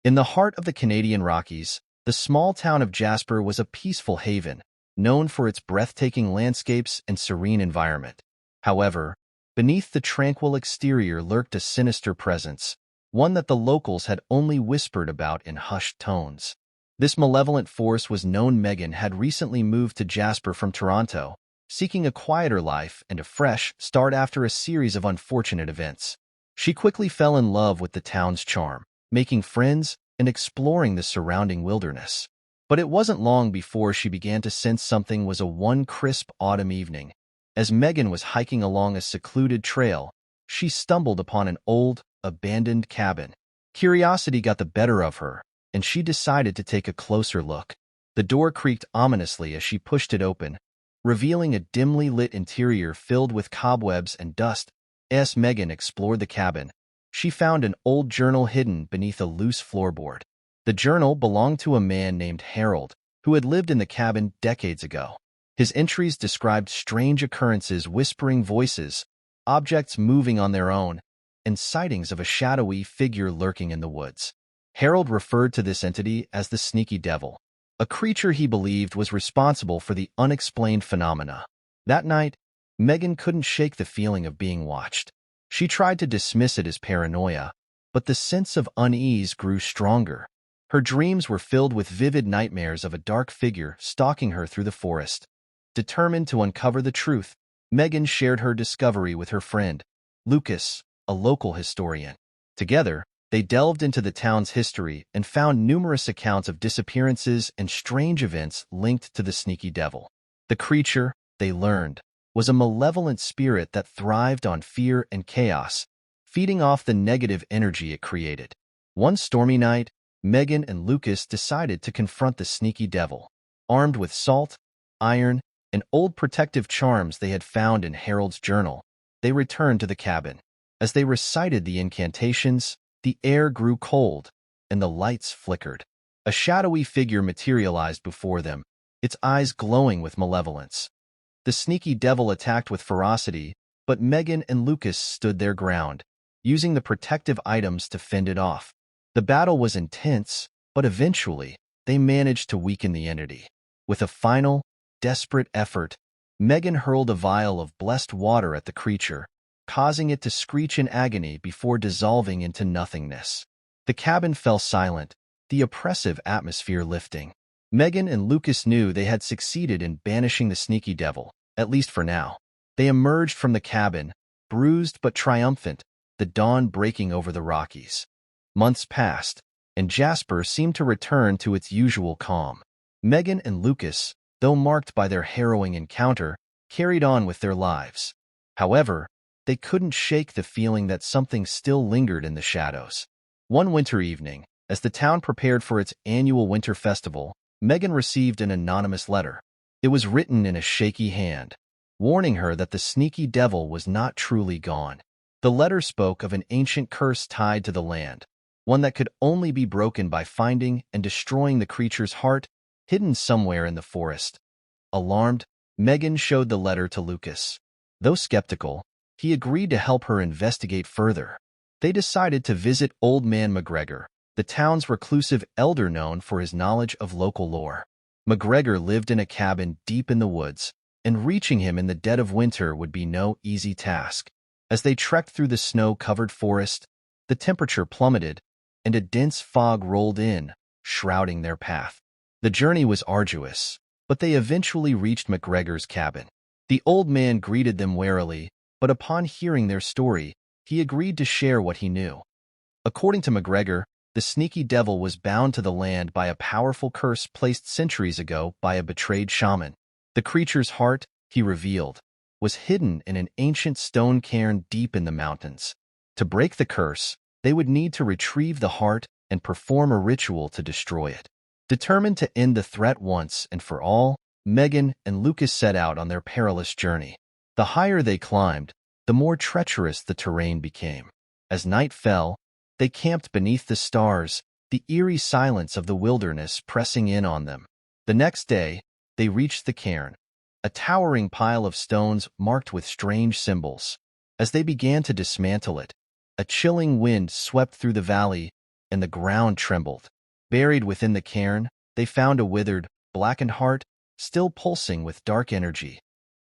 In the heart of the Canadian Rockies, the small town of Jasper was a peaceful haven, known for its breathtaking landscapes and serene environment. However, beneath the tranquil exterior lurked a sinister presence, one that the locals had only whispered about in hushed tones. This malevolent force was known. Megan had recently moved to Jasper from Toronto, seeking a quieter life and a fresh start after a series of unfortunate events. She quickly fell in love with the town's charm, making friends and exploring the surrounding wilderness. But it wasn't long before she began to sense something was one crisp autumn evening. As Megan was hiking along a secluded trail, she stumbled upon an old, abandoned cabin. Curiosity got the better of her, and she decided to take a closer look. The door creaked ominously as she pushed it open, revealing a dimly lit interior filled with cobwebs and dust. As Megan explored the cabin, she found an old journal hidden beneath a loose floorboard. The journal belonged to a man named Harold, who had lived in the cabin decades ago. His entries described strange occurrences, whispering voices, objects moving on their own, and sightings of a shadowy figure lurking in the woods. Harold referred to this entity as the Sneaky Devil, a creature he believed was responsible for the unexplained phenomena. That night, Megan couldn't shake the feeling of being watched. She tried to dismiss it as paranoia, but the sense of unease grew stronger. Her dreams were filled with vivid nightmares of a dark figure stalking her through the forest. Determined to uncover the truth, Megan shared her discovery with her friend, Lucas, a local historian. Together, they delved into the town's history and found numerous accounts of disappearances and strange events linked to the Sneaky Devil. The creature, they learned, was a malevolent spirit that thrived on fear and chaos, feeding off the negative energy it created. One stormy night, Megan and Lucas decided to confront the Sneaky Devil. Armed with salt, iron, and old protective charms they had found in Harold's journal, they returned to the cabin. As they recited the incantations, the air grew cold, and the lights flickered. A shadowy figure materialized before them, its eyes glowing with malevolence. The Sneaky Devil attacked with ferocity, but Megan and Lucas stood their ground, using the protective items to fend it off. The battle was intense, but eventually, they managed to weaken the entity. With a final, desperate effort, Megan hurled a vial of blessed water at the creature, causing it to screech in agony before dissolving into nothingness. The cabin fell silent, the oppressive atmosphere lifting. Megan and Lucas knew they had succeeded in banishing the Sneaky Devil, at least for now. They emerged from the cabin, bruised but triumphant, the dawn breaking over the Rockies. Months passed, and Jasper seemed to return to its usual calm. Megan and Lucas, though marked by their harrowing encounter, carried on with their lives. However, they couldn't shake the feeling that something still lingered in the shadows. One winter evening, as the town prepared for its annual winter festival, Megan received an anonymous letter. It was written in a shaky hand, warning her that the Sneaky Devil was not truly gone. The letter spoke of an ancient curse tied to the land, one that could only be broken by finding and destroying the creature's heart, hidden somewhere in the forest. Alarmed, Megan showed the letter to Lucas. Though skeptical, he agreed to help her investigate further. They decided to visit Old Man McGregor, the town's reclusive elder known for his knowledge of local lore. McGregor lived in a cabin deep in the woods, and reaching him in the dead of winter would be no easy task. As they trekked through the snow-covered forest, the temperature plummeted, and a dense fog rolled in, shrouding their path. The journey was arduous, but they eventually reached McGregor's cabin. The old man greeted them warily, but upon hearing their story, he agreed to share what he knew. According to McGregor, the Sneaky Devil was bound to the land by a powerful curse placed centuries ago by a betrayed shaman. The creature's heart, he revealed, was hidden in an ancient stone cairn deep in the mountains. To break the curse, they would need to retrieve the heart and perform a ritual to destroy it. Determined to end the threat once and for all, Megan and Lucas set out on their perilous journey. The higher they climbed, the more treacherous the terrain became. As night fell, they camped beneath the stars, the eerie silence of the wilderness pressing in on them. The next day, they reached the cairn, a towering pile of stones marked with strange symbols. As they began to dismantle it, a chilling wind swept through the valley, and the ground trembled. Buried within the cairn, they found a withered, blackened heart, still pulsing with dark energy.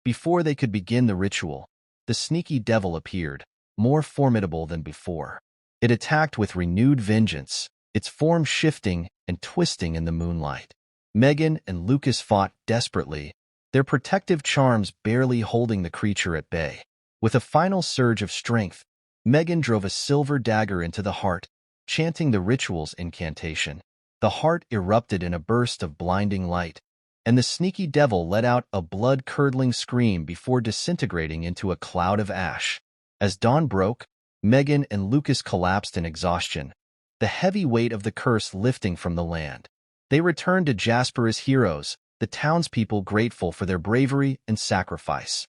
Before they could begin the ritual, the sneaky devil appeared, more formidable than before. It attacked with renewed vengeance, its form shifting and twisting in the moonlight. Megan and Lucas fought desperately, their protective charms barely holding the creature at bay. With a final surge of strength, Megan drove a silver dagger into the heart, chanting the ritual's incantation. The heart erupted in a burst of blinding light, and the sneaky devil let out a blood-curdling scream before disintegrating into a cloud of ash. As dawn broke, Megan and Lucas collapsed in exhaustion, the heavy weight of the curse lifting from the land. They returned to Jasper as heroes, the townspeople grateful for their bravery and sacrifice.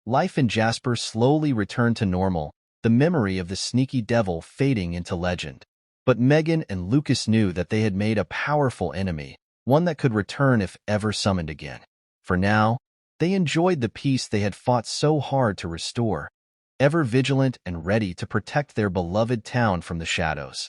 Life in Jasper slowly returned to normal, the memory of the sneaky devil fading into legend. But Megan and Lucas knew that they had made a powerful enemy, one that could return if ever summoned again. For now, they enjoyed the peace they had fought so hard to restore, ever vigilant and ready to protect their beloved town from the shadows.